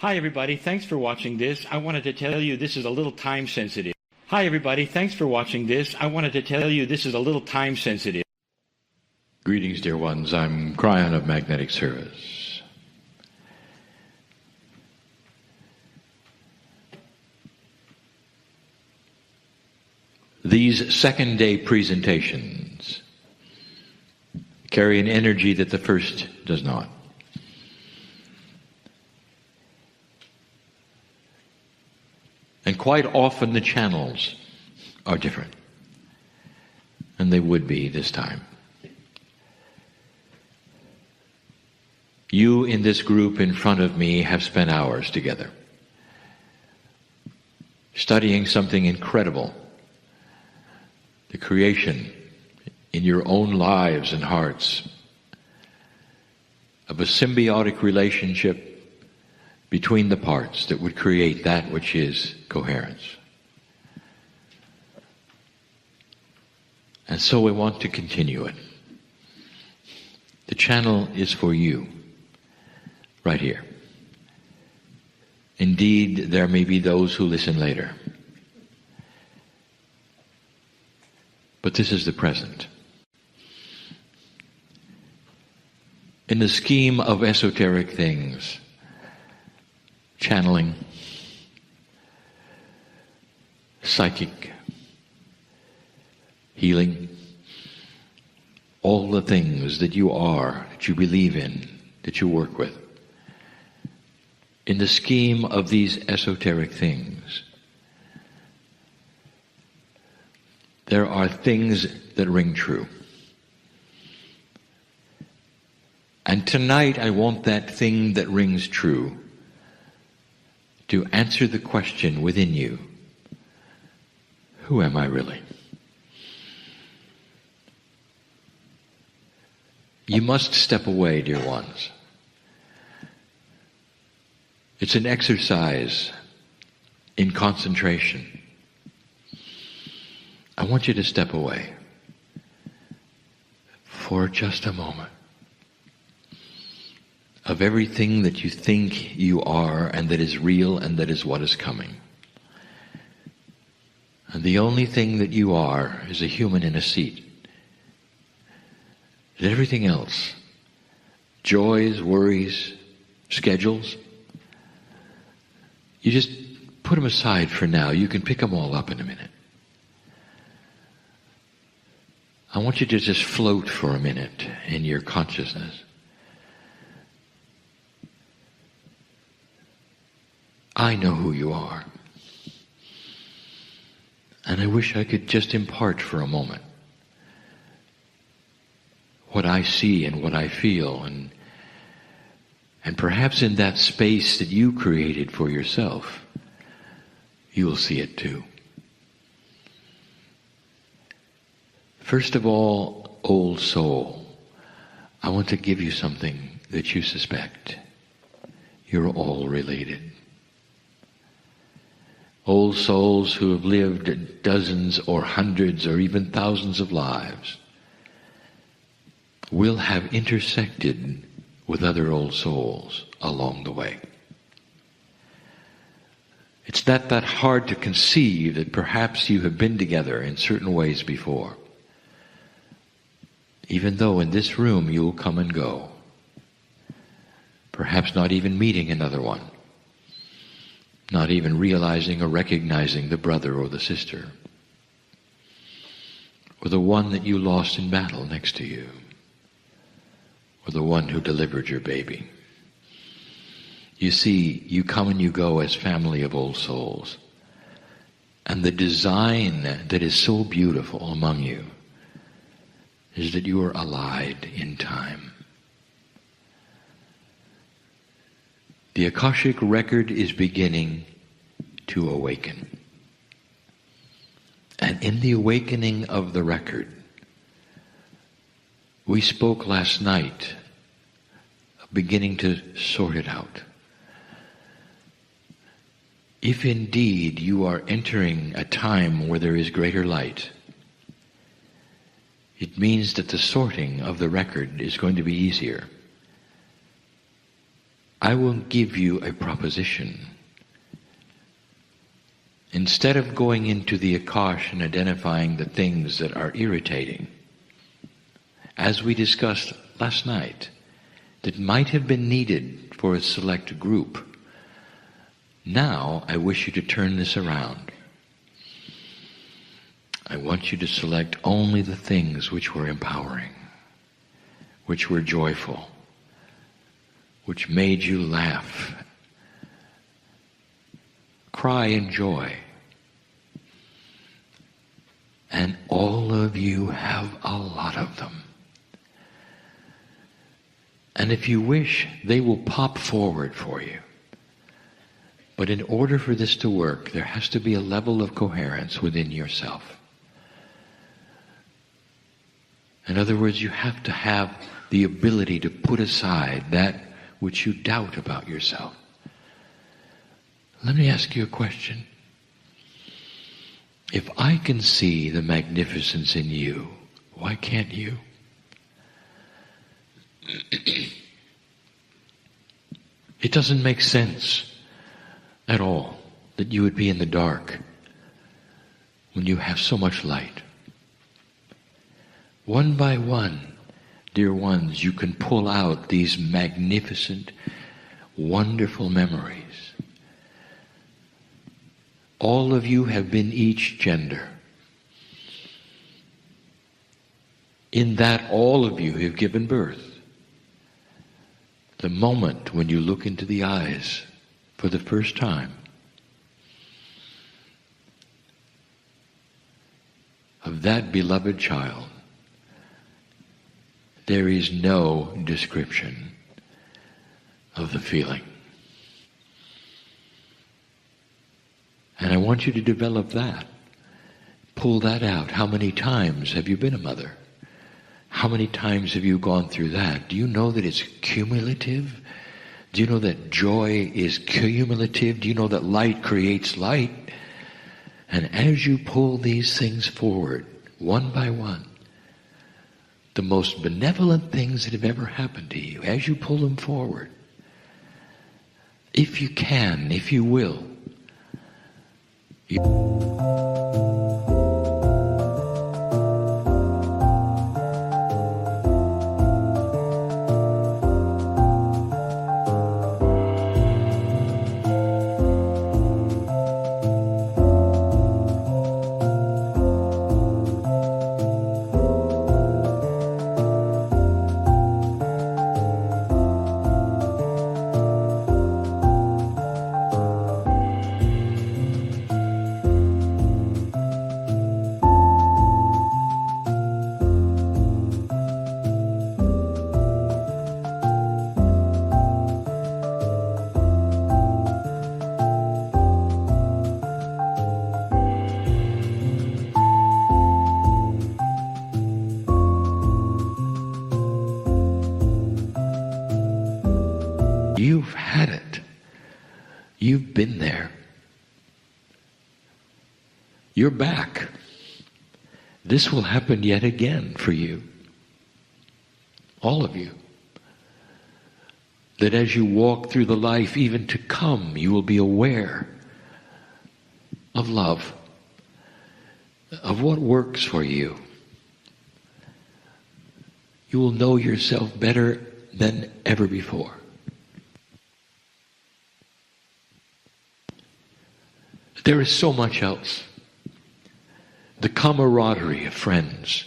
Hi everybody, thanks for watching this. I wanted to tell you this is a little time sensitive. Hi everybody, thanks for watching this. I wanted to tell you this is a little time sensitive. Greetings, dear ones. I'm Kryon of Magnetic Service. These second-day presentations carry an energy that the first does not. And quite often the channels are different. And they would be this time. You in this group in front of me have spent hours together, studying something incredible, the creation in your own lives and hearts of a symbiotic relationship between the parts that would create that which is coherence. And so we want to continue it. The channel is for you, right here. Indeed, there may be those who listen later. But this is the present. In the scheme of esoteric things, channeling, psychic, healing, all the things that you are, that you believe in, that you work with. In the scheme of these esoteric things, there are things that ring true. And tonight I want that thing that rings true to answer the question within you, who am I really? You must step away, dear ones. It's an exercise in concentration. I want you to step away for just a moment of everything that you think you are and that is real and that is what is coming. And the only thing that you are is a human in a seat. And everything else, joys, worries, schedules, you just put them aside for now. You can pick them all up in a minute. I want you to just float for a minute in your consciousness. I know who you are. And I wish I could just impart for a moment what I see and what I feel, and perhaps in that space that you created for yourself, you will see it too. First of all, old soul, I want to give you something that you suspect. You're all related. Old souls who have lived dozens or hundreds or even thousands of lives will have intersected with other old souls along the way. It's not that hard to conceive that perhaps you have been together in certain ways before, even though in this room you will come and go, perhaps not even meeting another one, not even realizing or recognizing the brother or the sister, or the one that you lost in battle next to you, or the one who delivered your baby. You see, you come and you go as family of old souls. And the design that is so beautiful among you is that you are allied in time. The Akashic record is beginning to awaken. And in the awakening of the record, we spoke last night of beginning to sort it out. If indeed you are entering a time where there is greater light, it means that the sorting of the record is going to be easier. I will give you a proposition. Instead of going into the Akash and identifying the things that are irritating, as we discussed last night, that might have been needed for a select group, now I wish you to turn this around. I want you to select only the things which were empowering, which were joyful, which made you laugh, cry in joy. And all of you have a lot of them. And if you wish, they will pop forward for you. But in order for this to work, there has to be a level of coherence within yourself. In other words, you have to have the ability to put aside that which you doubt about yourself. Let me ask you a question. If I can see the magnificence in you, why can't you? It doesn't make sense at all that you would be in the dark when you have so much light. One by one, dear ones, you can pull out these magnificent, wonderful memories. All of you have been each gender. In that all of you have given birth. The moment when you look into the eyes for the first time of that beloved child, there is no description of the feeling. And I want you to develop that. Pull that out. How many times have you been a mother? How many times have you gone through that? Do you know that it's cumulative? Do you know that joy is cumulative? Do you know that light creates light? And as you pull these things forward, one by one, the most benevolent things that have ever happened to you, as you pull them forward, if you can, if you will, you've had it. You've been there. You're back. This will happen yet again for you. All of you. That as you walk through the life even to come, you will be aware of love, of what works for you. You will know yourself better than ever before. There is so much else. The camaraderie of friends.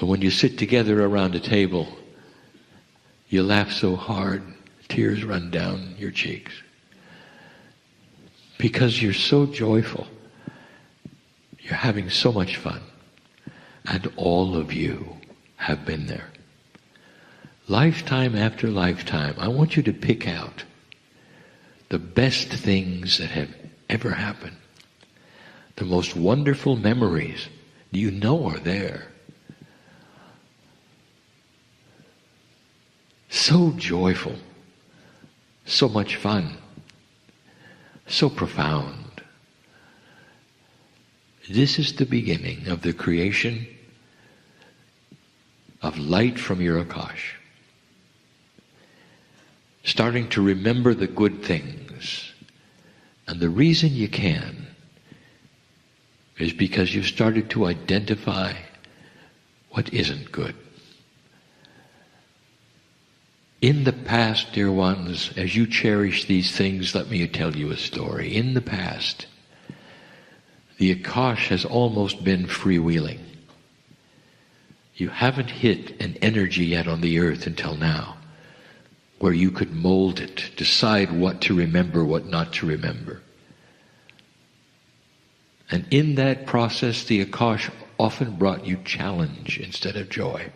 When you sit together around a table, you laugh so hard, tears run down your cheeks. Because you're so joyful. You're having so much fun. And all of you have been there. Lifetime after lifetime, I want you to pick out the best things that have ever happened. The most wonderful memories you know are there. So joyful, so much fun, so profound. This is the beginning of the creation of light from your Akash. starting to remember the good things. And the reason you can is because you've started to identify what isn't good. In the past, dear ones, as you cherish these things, let me tell you a story. In the past, the Akash has almost been freewheeling. You haven't hit an energy yet on the earth until now where you could mold it, decide what to remember, what not to remember. And in that process, the Akash often brought you challenge instead of joy.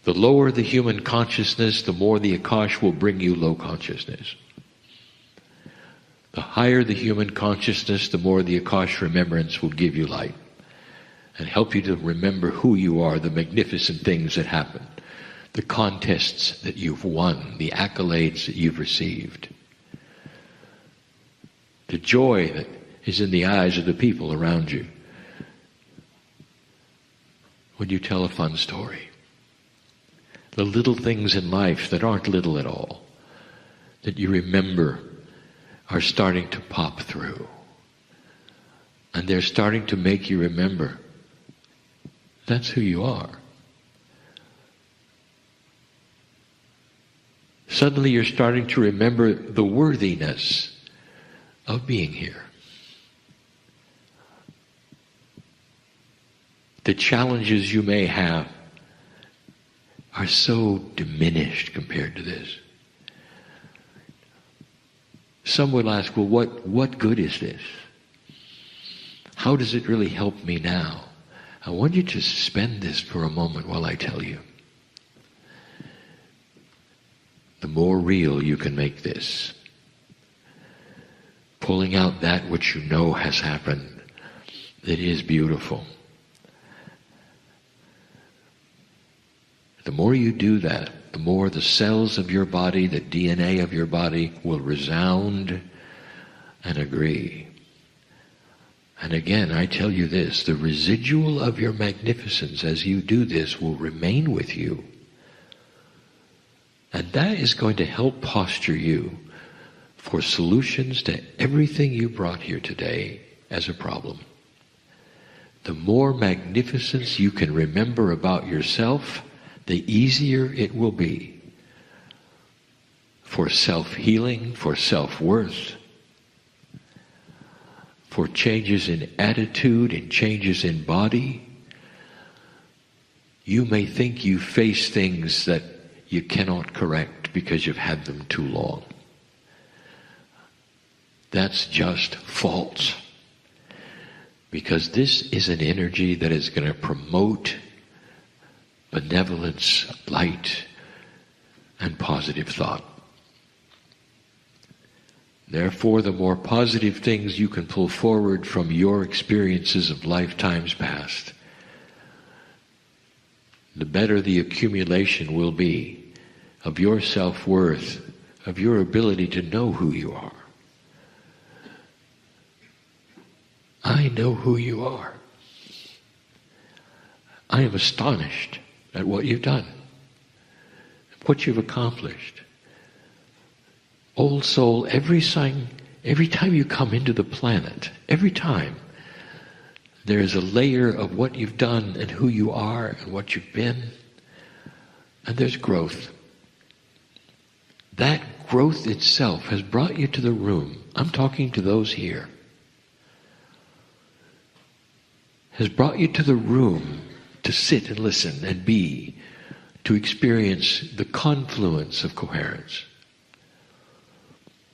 The lower the human consciousness, the more the Akash will bring you low consciousness. The higher the human consciousness, the more the Akash remembrance will give you light and help you to remember who you are, the magnificent things that happened, the contests that you've won, the accolades that you've received, the joy that is in the eyes of the people around you when you tell a fun story. The little things in life that aren't little at all, that you remember, are starting to pop through. And they're starting to make you remember that's who you are. Suddenly you're starting to remember the worthiness of being here. The challenges you may have are so diminished compared to this. Some will ask, well, what good is this? How does it really help me now? I want you to suspend this for a moment while I tell you. The more real you can make this, pulling out that which you know has happened, that is beautiful. The more you do that, the more the cells of your body, the DNA of your body will resound and agree. And again, I tell you this, the residual of your magnificence as you do this will remain with you. And that is going to help posture you for solutions to everything you brought here today as a problem. The more magnificence you can remember about yourself, the easier it will be for self-healing, for self-worth, for changes in attitude and changes in body. You may think you face things that you cannot correct because you've had them too long. That's just false. Because this is an energy that is going to promote benevolence, light, and positive thought. Therefore, the more positive things you can pull forward from your experiences of lifetimes past, the better the accumulation will be of your self-worth, of your ability to know who you are. I know who you are. I am astonished at what you've done, what you've accomplished. Old soul, every time you come into the planet, every time, there is a layer of what you've done and who you are and what you've been, and there's growth. That growth itself has brought you to the room. I'm talking to those here. Has brought you to the room to sit and listen and be, to experience the confluence of coherence.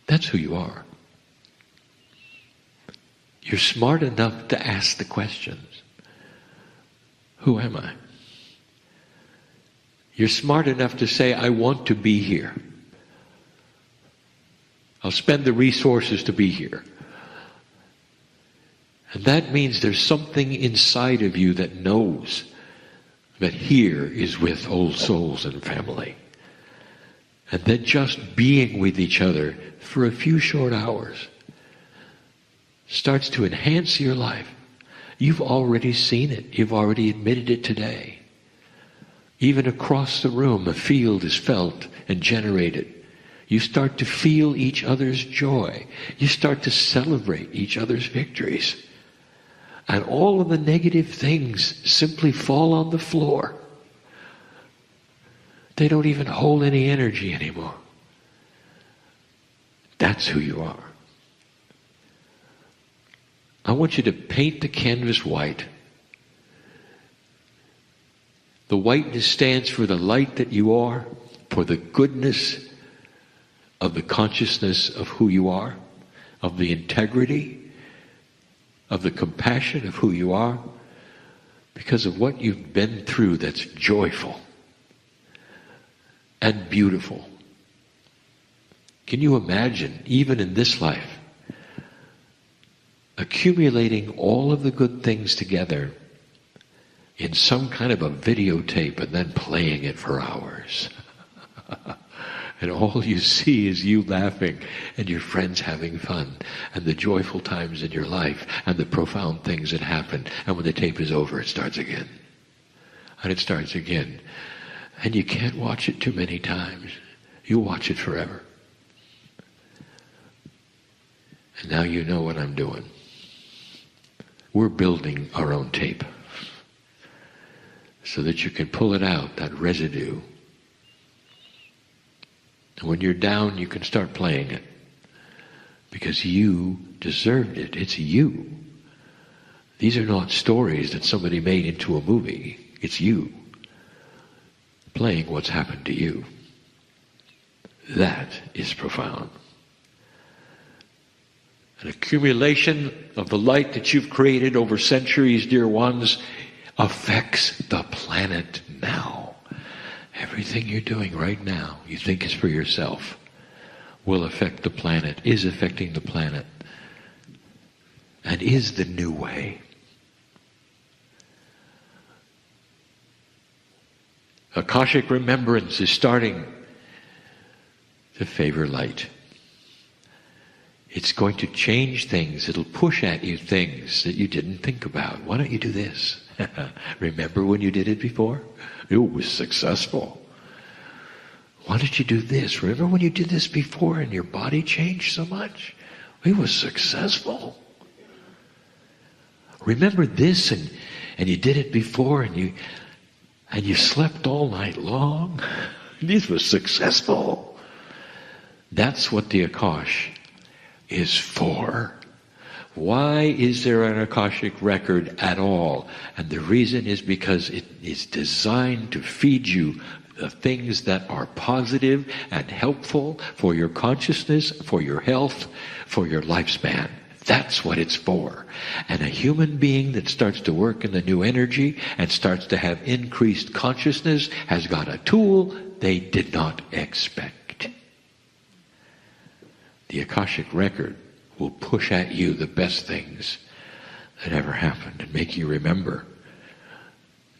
That's who you are. You're smart enough to ask the questions. Who am I? You're smart enough to say, I want to be here. I'll spend the resources to be here. And that means there's something inside of you that knows that here is with old souls and family. And that just being with each other for a few short hours starts to enhance your life. You've already seen it. You've already admitted it today. Even across the room, a field is felt and generated. You start to feel each other's joy. You start to celebrate each other's victories. And all of the negative things simply fall on the floor. They don't even hold any energy anymore. That's who you are. I want you to paint the canvas white. The whiteness stands for the light that you are, for the goodness of the consciousness of who you are, of the integrity, of the compassion of who you are, because of what you've been through that's joyful and beautiful. Can you imagine, even in this life, accumulating all of the good things together in some kind of a videotape and then playing it for hours? And all you see is you laughing and your friends having fun and the joyful times in your life and the profound things that happen. And when the tape is over, it starts again. And it starts again. And you can't watch it too many times. You watch it forever. And now you know what I'm doing. We're building our own tape so that you can pull it out, that residue. And when you're down, you can start playing it. Because you deserved it. It's you. These are not stories that somebody made into a movie. It's you playing what's happened to you. That is profound. An accumulation of the light that you've created over centuries, dear ones, affects the planet now. Everything you're doing right now, you think is for yourself, will affect the planet, is affecting the planet, and is the new way. Akashic remembrance is starting to favor light. It's going to change things. It'll push at you things that you didn't think about. Why don't you do this? Remember when you did it before? It was successful. Why did you do this? Remember when you did this before and your body changed so much? It was successful. Remember this and you did it before and you slept all night long? This was successful. That's what the Akash is for. Why is there an Akashic record at all? And the reason is because it is designed to feed you the things that are positive and helpful for your consciousness, for your health, for your lifespan. That's what it's for. And a human being that starts to work in the new energy and starts to have increased consciousness has got a tool they did not expect. The Akashic record will push at you the best things that ever happened and make you remember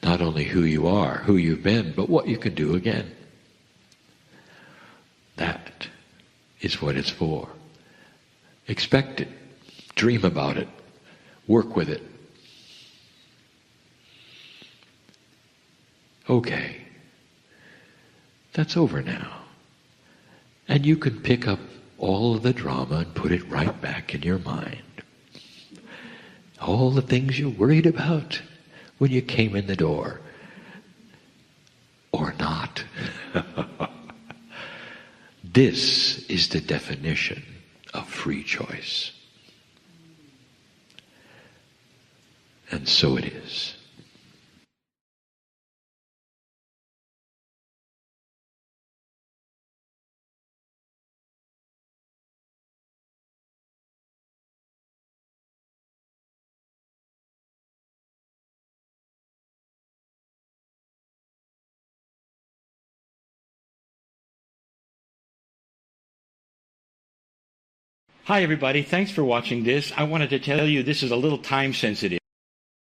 not only who you are, who you've been, but what you can do again. That is what it's for. Expect it. Dream about it. Work with it. Okay. That's over now. And you can pick up all of the drama and put it right back in your mind. All the things you worried about when you came in the door. Or not. This is the definition of free choice. And so it is. Hi everybody, thanks for watching this. I wanted to tell you this is a little time sensitive.